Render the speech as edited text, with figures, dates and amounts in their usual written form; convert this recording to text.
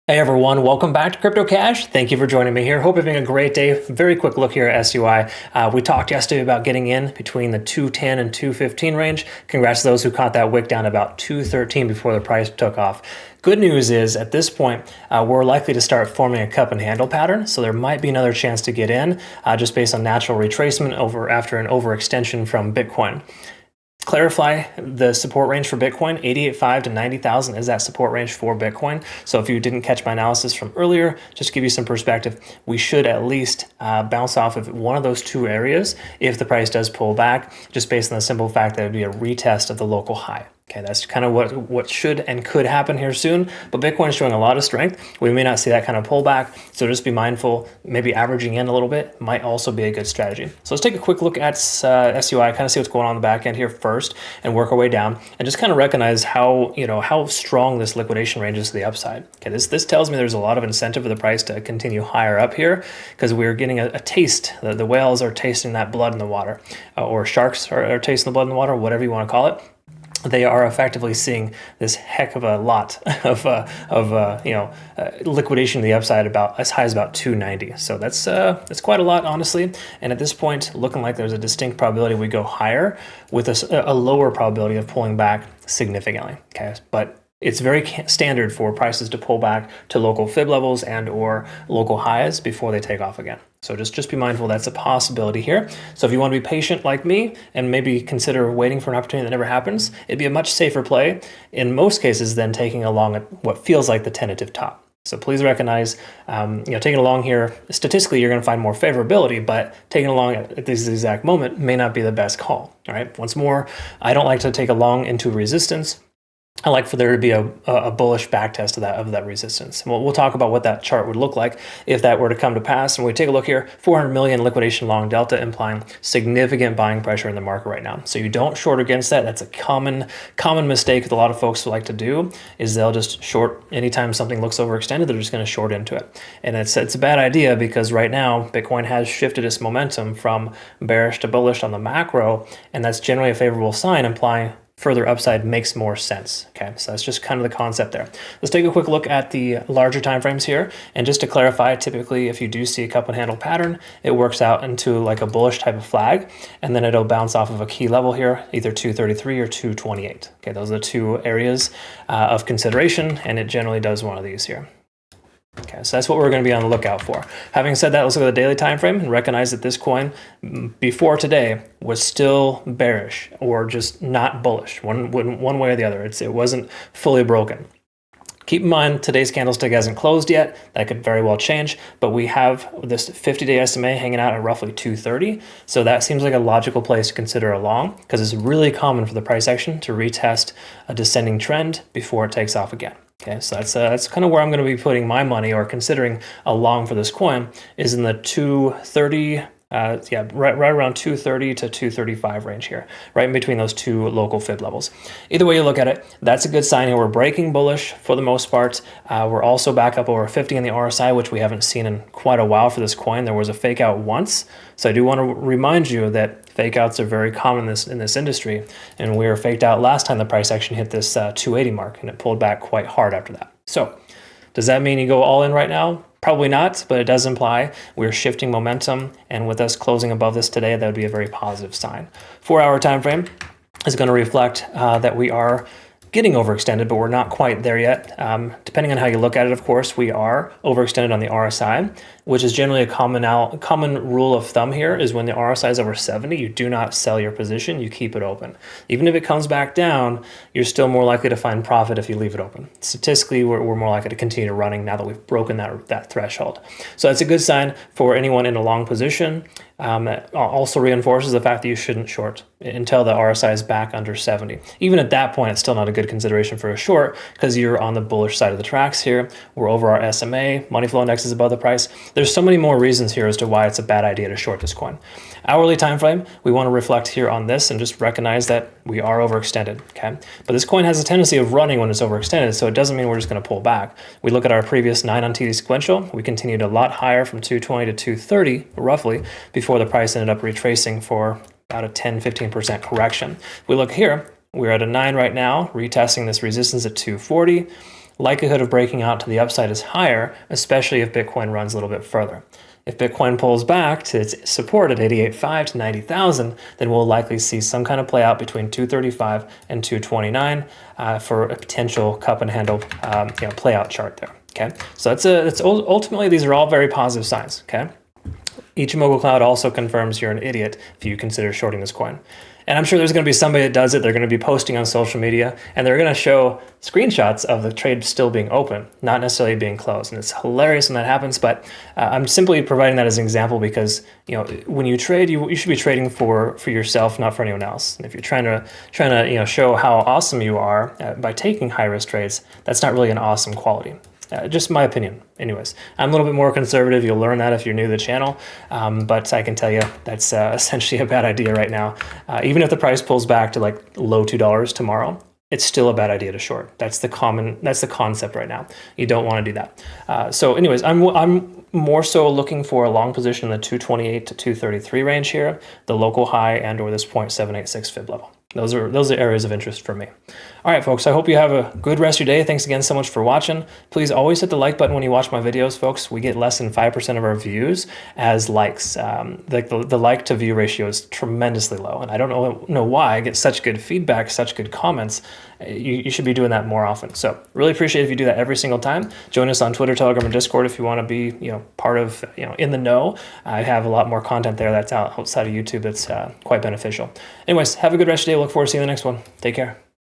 Hey everyone, welcome back to Crypto Cash. Thank you for joining me here. Hope you're having a great day. Very quick look here at SUI. We talked yesterday about getting in between the 210 and 215 range. Congrats to those who caught that wick down about 213 before the price took off. Good news is at this point, we're likely to start forming a cup and handle pattern. So there might be another chance to get in just based on natural retracement after an overextension from Bitcoin. Clarify the support range for Bitcoin, 88.5 to 90,000 is that support range for Bitcoin. So if you didn't catch my analysis from earlier, just to give you some perspective, we should at least bounce off of one of those two areas if the price does pull back, just based on the simple fact that it would be a retest of the local high. Okay, that's kind of what should and could happen here soon, but Bitcoin is showing a lot of strength. We may not see that kind of pullback, so just be mindful. Maybe averaging in a little bit might also be a good strategy. So let's take a quick look at SUI, kind of see what's going on the back end here first, and work our way down, and just kind of recognize how strong this liquidation range is to the upside. Okay, this tells me there's a lot of incentive for the price to continue higher up here because we're getting a taste. The whales are tasting that blood in the water, or sharks are tasting the blood in the water, whatever you want to call it. They are effectively seeing this heck of a lot of liquidation to the upside, about as high as about 290. So that's quite a lot, honestly. And at this point, looking like there's a distinct probability we go higher with a lower probability of pulling back significantly. Okay, but it's very standard for prices to pull back to local fib levels and or local highs before they take off again. So just be mindful that's a possibility here. So if you want to be patient like me and maybe consider waiting for an opportunity that never happens, it'd be a much safer play in most cases than taking along what feels like the tentative top. So please recognize, taking along here, statistically, you're going to find more favorability, but taking along at this exact moment may not be the best call. All right. Once more, I don't like to take along into resistance. I like for there to be a bullish backtest of that resistance. And we'll talk about what that chart would look like if that were to come to pass. And we take a look here, 400 million liquidation long delta, implying significant buying pressure in the market right now. So you don't short against that. That's a common mistake that a lot of folks like to do, is they'll just short anytime something looks overextended, they're just going to short into it. And it's a bad idea because right now Bitcoin has shifted its momentum from bearish to bullish on the macro, and that's generally a favorable sign, implying further upside makes more sense. Okay, so that's just kind of the concept there. Let's take a quick look at the larger timeframes here. And just to clarify, typically if you do see a cup and handle pattern, it works out into like a bullish type of flag, and then it'll bounce off of a key level here, either 233 or 228. Okay, those are the two areas of consideration, and it generally does one of these here. Okay, so that's what we're going to be on the lookout for. Having said that, let's look at the daily time frame and recognize that this coin before today was still bearish or just not bullish, one way or the other. It wasn't fully broken. Keep in mind, today's candlestick hasn't closed yet. That could very well change, but we have this 50-day SMA hanging out at roughly 230. So that seems like a logical place to consider a long, because it's really common for the price action to retest a descending trend before it takes off again. Okay, so that's kind of where I'm going to be putting my money, or considering a long for this coin, is in the 230, right around 230 to 235 range here, right in between those two local fib levels. Either way you look at it, that's a good sign here. We're breaking bullish for the most part. We're also back up over 50 in the RSI, which we haven't seen in quite a while for this coin. There was a fake out once, so I do want to remind you that fake outs are very common in this industry, and we were faked out last time the price action hit this 280 mark, and it pulled back quite hard after that. So does that mean you go all in right now? Probably not, but it does imply we're shifting momentum, and with us closing above this today, that would be a very positive sign. 4-hour time frame is going to reflect that we are getting overextended, but we're not quite there yet. Depending on how you look at it, of course, we are overextended on the RSI, which is generally a common rule of thumb here, is when the RSI is over 70, you do not sell your position, you keep it open. Even if it comes back down, you're still more likely to find profit if you leave it open. Statistically, we're more likely to continue running now that we've broken that threshold. So that's a good sign for anyone in a long position. That also reinforces the fact that you shouldn't short until the RSI is back under 70. Even at that point, it's still not a good consideration for a short, because you're on the bullish side of the tracks here. We're over our SMA, money flow index is above the price. There's so many more reasons here as to why it's a bad idea to short this coin. Hourly time frame, we want to reflect here on this and just recognize that we are overextended, okay? But this coin has a tendency of running when it's overextended, so it doesn't mean we're just going to pull back. We look at our previous 9 on TD sequential, we continued a lot higher from 220 to 230, roughly, before the price ended up retracing for about a 10-15% correction. If we look here, we're at a 9 right now, retesting this resistance at 240. likelihood of breaking out to the upside is higher, especially if Bitcoin runs a little bit further. If Bitcoin pulls back to its support at 88.5 to 90,000, then we'll likely see some kind of play out between 235 and 229 for a potential cup and handle play out chart there. Okay, so that's ultimately, these are all very positive signs. Okay, Ichimoku Cloud also confirms you're an idiot if you consider shorting this coin. And I'm sure there's going to be somebody that does it. They're going to be posting on social media, and they're going to show screenshots of the trade still being open, not necessarily being closed. And it's hilarious when that happens, but I'm simply providing that as an example because, when you trade, you should be trading for yourself, not for anyone else. And if you're trying to show how awesome you are by taking high risk trades, that's not really an awesome quality. Just my opinion. Anyways, I'm a little bit more conservative. You'll learn that if you're new to the channel. But I can tell you that's essentially a bad idea right now. Even if the price pulls back to like low $2 tomorrow, it's still a bad idea to short. That's the concept right now. You don't want to do that. So anyways, I'm more so looking for a long position in the 228 to 233 range here, the local high and or this 0.786 fib level. Those are areas of interest for me. All right, folks, I hope you have a good rest of your day. Thanks again so much for watching. Please always hit the like button when you watch my videos, folks. We get less than 5% of our views as likes. The like to view ratio is tremendously low, and I don't know why. I get such good feedback, such good comments. You should be doing that more often. So really appreciate if you do that every single time. Join us on Twitter, Telegram, and Discord if you want to be part of in the know. I have a lot more content there that's outside of YouTube that's quite beneficial. Anyways, have a good rest of your day. Look forward to seeing you in the next one. Take care.